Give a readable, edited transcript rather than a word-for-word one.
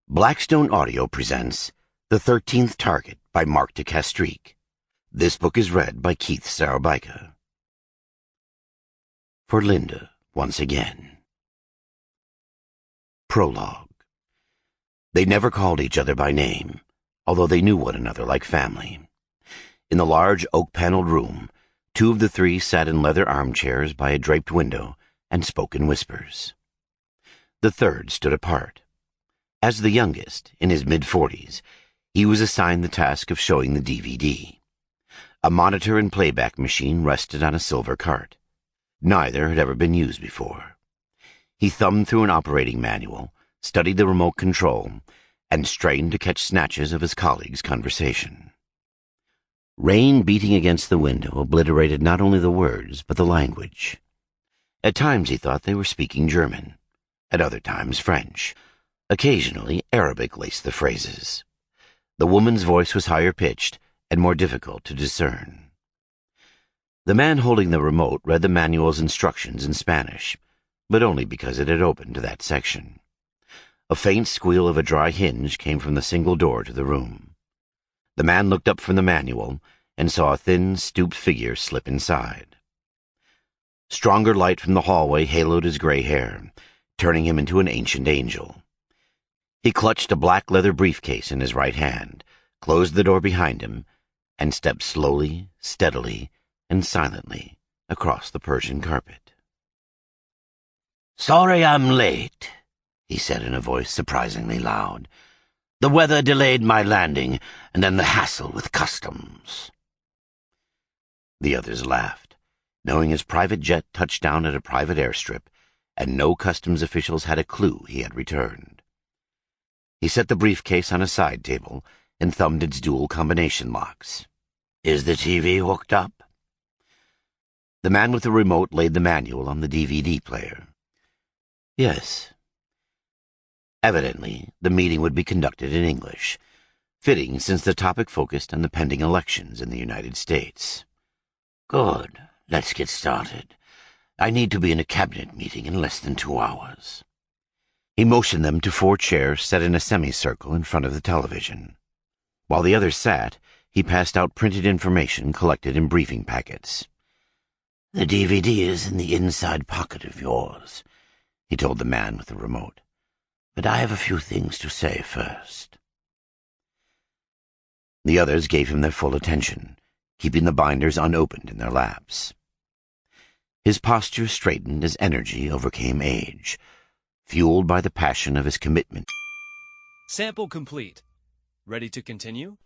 Blackstone Audio presents The 13th Target by Mark de Castrique. This book is read by Keith Szarabajka. For Linda, once again. Prologue. They never called each other by name, although they knew one another like family. In the large oak-paneled room, two of the three sat in leather armchairs by a draped window and spoke in whispers. The third stood apart. As the youngest, in his mid-40s, he was assigned the task of showing the DVD. A monitor and playback machine rested on a silver cart. Neither had ever been used before. He thumbed through an operating manual, studied the remote control, and strained to catch snatches of his colleagues' conversation. Rain beating against the window obliterated not only the words, but the language. At times he thought they were speaking German, at other times French. Occasionally, Arabic laced the phrases. The woman's voice was higher-pitched and more difficult to discern. The man holding the remote read the manual's instructions in Spanish, but only because it had opened to that section. A faint squeal of a dry hinge came from the single door to the room. The man looked up from the manual and saw a thin, stooped figure slip inside. Stronger light from the hallway haloed his gray hair, turning him into an ancient angel. He clutched a black leather briefcase in his right hand, closed the door behind him, and stepped slowly, steadily, and silently across the Persian carpet. "Sorry I'm late," he said in a voice surprisingly loud. "The weather delayed my landing, and then the hassle with customs." The others laughed, knowing his private jet touched down at a private airstrip, and no customs officials had a clue he had returned. He set the briefcase on a side table and thumbed its dual combination locks. "Is the TV hooked up?" The man with the remote laid the manual on the DVD player. "Yes." Evidently, the meeting would be conducted in English, fitting since the topic focused on the pending elections in the United States. "Good. Let's get started. I need to be in a cabinet meeting in less than 2 hours." He motioned them to 4 chairs set in a semicircle in front of the television. While the others sat, he passed out printed information collected in briefing packets. "The DVD is in the inside pocket of yours," he told the man with the remote. "But I have a few things to say first." The others gave him their full attention, keeping the binders unopened in their laps. His posture straightened as energy overcame age, fueled by the passion of his commitment. Sample complete. Ready to continue?